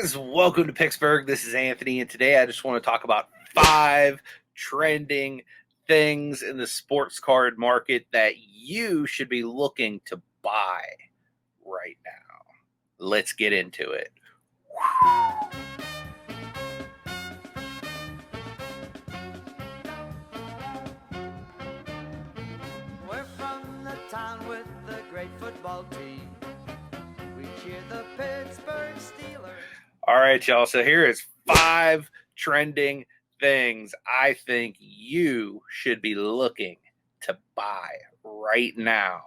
guys, welcome to Picksburgh. This is Anthony, and today I just want to talk about 5 trending things in the sports card market that you should be looking to buy right now. Let's get into it. We're from the town with the great football team. We cheer the Pittsburgh Steelers. All right, y'all. So here is 5 trending things I think you should be looking to buy right now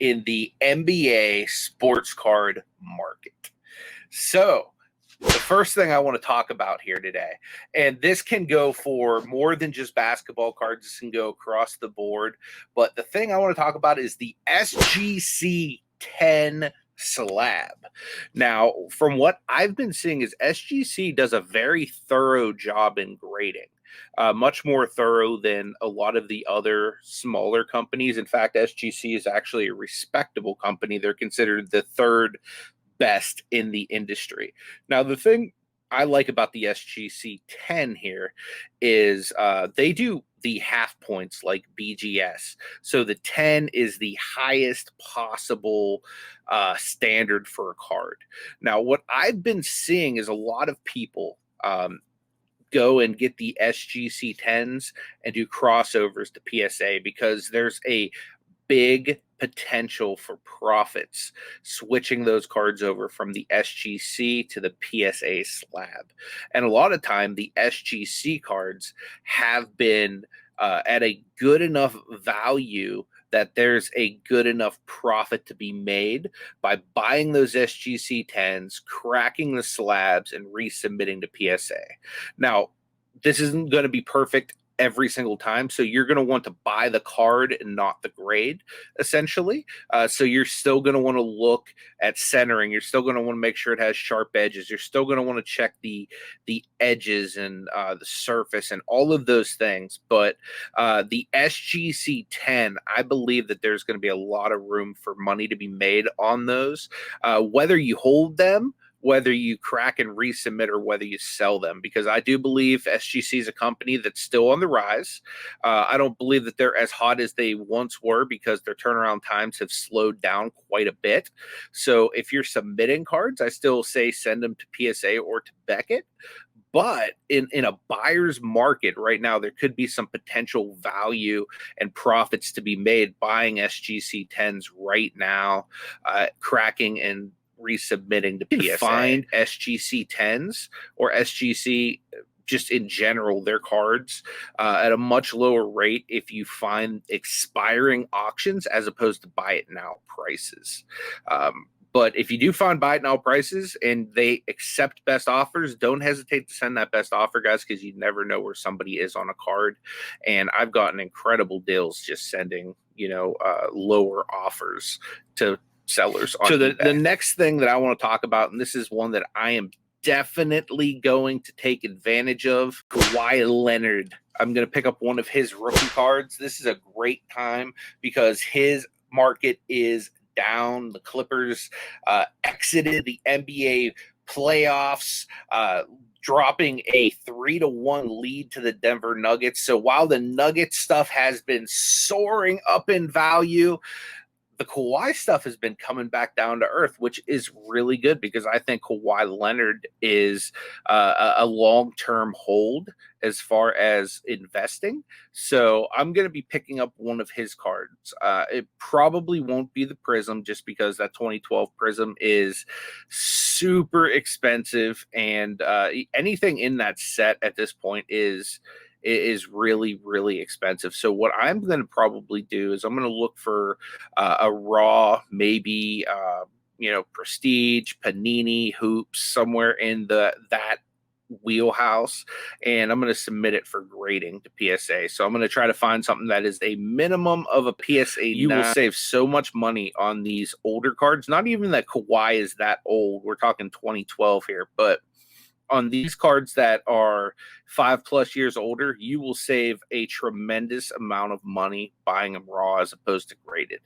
in the NBA sports card market. So the first thing I want to talk about here today, and this can go for more than just basketball cards, this can go across the board, but the thing I want to talk about is the SGC 10 slab. Now, from what I've been seeing is SGC does a very thorough job in grading. Much more thorough than a lot of the other smaller companies. In fact, SGC is actually a respectable company. They're considered the 3rd best in the industry. Now, the thing I like about the SGC 10 here is they do the half points like BGS. So the 10 is the highest possible standard for a card. Now, what I've been seeing is a lot of people go and get the SGC 10s and do crossovers to PSA because there's a big potential for profits switching those cards over from the SGC to the PSA slab. And a lot of time the SGC cards have been at a good enough value that there's a good enough profit to be made by buying those SGC 10s, cracking the slabs, and resubmitting to PSA. Now, this isn't going to be perfect every single time, so you're going to want to buy the card and not the grade, essentially. So you're still going to want to look at centering. You're still going to want to make sure it has sharp edges. You're still going to want to check the edges and the surface and all of those things. But the SGC 10, I believe that there's going to be a lot of room for money to be made on those, whether you hold them, whether you crack and resubmit, or whether you sell them, because I do believe SGC is a company that's still on the rise. I don't believe that they're as hot as they once were because their turnaround times have slowed down quite a bit. So if you're submitting cards, I still say send them to PSA or to Beckett. But in a buyer's market right now, there could be some potential value and profits to be made buying SGC 10s right now, cracking and resubmitting to PSA. Find SGC 10s or SGC just in general, their cards at a much lower rate if you find expiring auctions as opposed to buy it now prices. But if you do find buy it now prices and they accept best offers, don't hesitate to send that best offer, guys, because you never know where somebody is on a card. And I've gotten incredible deals just sending, lower offers to sellers on eBay. The next thing that I want to talk about, and this is one that I am definitely going to take advantage of, Kawhi Leonard. I'm going to pick up one of his rookie cards. This is a great time because his market is down. The Clippers exited the NBA playoffs, dropping a 3-1 lead to the Denver Nuggets. So while the Nuggets stuff has been soaring up in value, the Kawhi stuff has been coming back down to earth, which is really good because I think Kawhi Leonard is a long-term hold as far as investing. So I'm going to be picking up one of his cards. It probably won't be the Prism just because that 2012 Prism is super expensive, and anything in that set at this point is really, really expensive. So what I'm going to probably do is I'm going to look for a raw, maybe, Prestige, Panini, Hoops, somewhere in that wheelhouse, and I'm going to submit it for grading to PSA. So I'm going to try to find something that is a minimum of a PSA. You will save so much money on these older cards. Not even that Kawhi is that old. We're talking 2012 here, but on these cards that are 5+ years older, you will save a tremendous amount of money buying them raw as opposed to graded.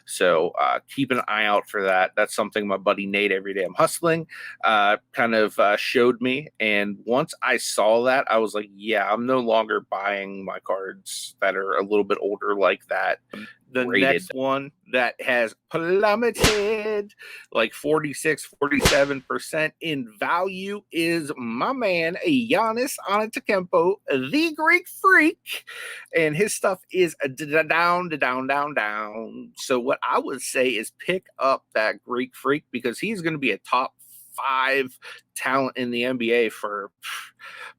So keep an eye out for that. That's something my buddy Nate, Every Day I'm Hustling, kind of showed me. And once I saw that, I was like, yeah, I'm no longer buying my cards that are a little bit older like that. The next one that has plummeted like 46-47% in value is my man Giannis Antetokounmpo, the Greek Freak, and his stuff is down. So what I would say is pick up that Greek Freak because he's going to be a top 5 talent in the NBA for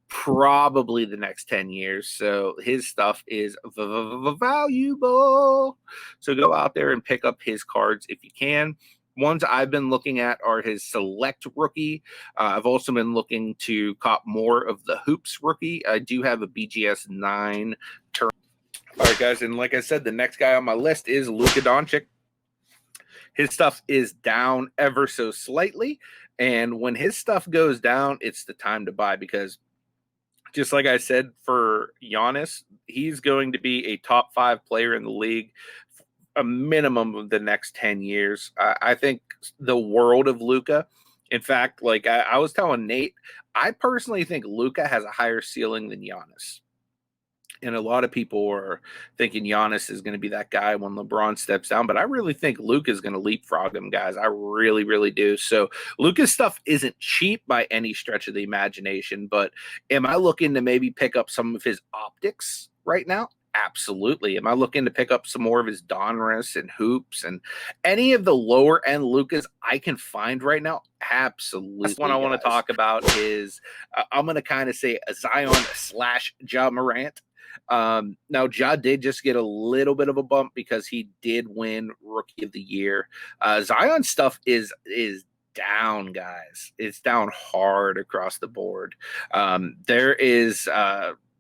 probably the next 10 years. So his stuff is valuable. So go out there and pick up his cards if you can. Ones I've been looking at are his Select rookie. I've also been looking to cop more of the Hoops rookie. I do have a BGS 9 turn. All right, guys, and like I said, the next guy on my list is Luka Doncic. His stuff is down ever so slightly, and when his stuff goes down, it's the time to buy because just like I said for Giannis, he's going to be a top 5 player in the league a minimum of the next 10 years. I think the world of Luka. In fact, like I was telling Nate, I personally think Luka has a higher ceiling than Giannis. And a lot of people are thinking Giannis is going to be that guy when LeBron steps down. But I really think Luka is going to leapfrog him, guys. I really, really do. So Luka's stuff isn't cheap by any stretch of the imagination. But am I looking to maybe pick up some of his optics right now? Absolutely. Am I looking to pick up some more of his Donruss and Hoops and any of the lower end Lukas I can find right now? Absolutely. This one I want to talk about is I'm going to kind of say a Zion / Ja Morant. Now Ja did just get a little bit of a bump because he did win Rookie of the Year. Zion stuff is down, guys. It's down hard across the board. There is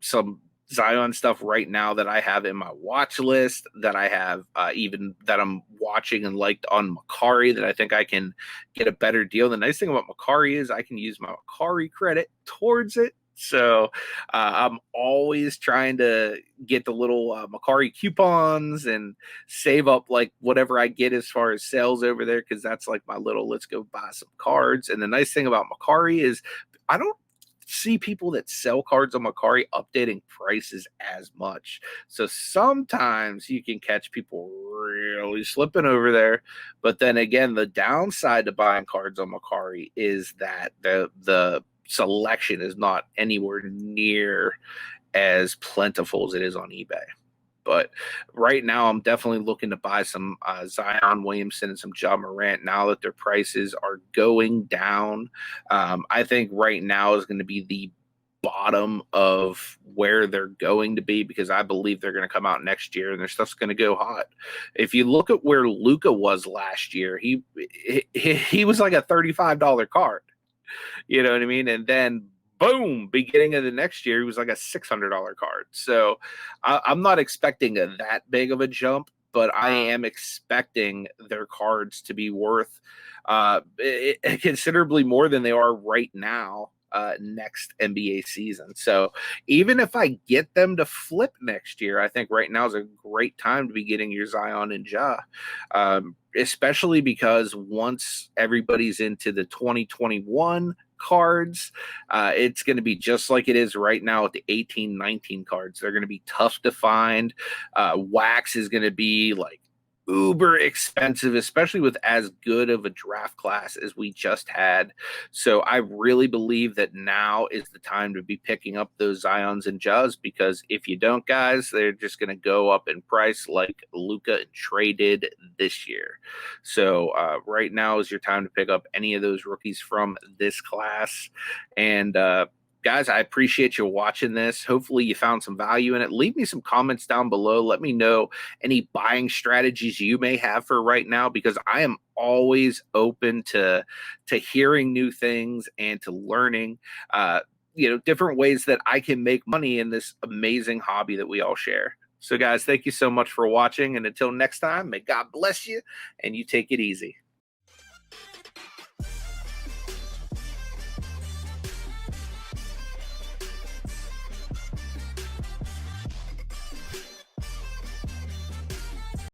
some Zion stuff right now that I have in my watch list that I have even that I'm watching and liked on Mercari that I think I can get a better deal. The nice thing about Mercari is I can use my Mercari credit towards it. So I'm always trying to get the little Mercari coupons and save up like whatever I get as far as sales over there because that's like my little let's go buy some cards. And the nice thing about Mercari is I don't see people that sell cards on Mercari updating prices as much. So sometimes you can catch people really slipping over there. But then again, the downside to buying cards on Mercari is that the selection is not anywhere near as plentiful as it is on eBay. But right now, I'm definitely looking to buy some Zion Williamson and some Ja Morant now that their prices are going down. I think right now is going to be the bottom of where they're going to be because I believe they're going to come out next year and their stuff's going to go hot. If you look at where Luka was last year, he was like a $35 card. You know what I mean? And then boom, beginning of the next year, he was like a $600 card. So I'm not expecting that big of a jump, but I am expecting their cards to be worth considerably more than they are right now next NBA season. So even if I get them to flip next year, I think right now is a great time to be getting your Zion and Ja. Especially because once everybody's into the 2021 cards, it's going to be just like it is right now with the 18-19 cards. They're going to be tough to find. Wax is going to be like uber expensive, especially with as good of a draft class as we just had. So I really believe that now is the time to be picking up those Zions and Jaws because if you don't, guys, they're just going to go up in price like Luka and Trey did this year. So right now is your time to pick up any of those rookies from this class. And guys, I appreciate you watching this. Hopefully you found some value in it. Leave me some comments down below. Let me know any buying strategies you may have for right now because I am always open to hearing new things and to learning different ways that I can make money in this amazing hobby that we all share. So guys, thank you so much for watching. And until next time, may God bless you and you take it easy.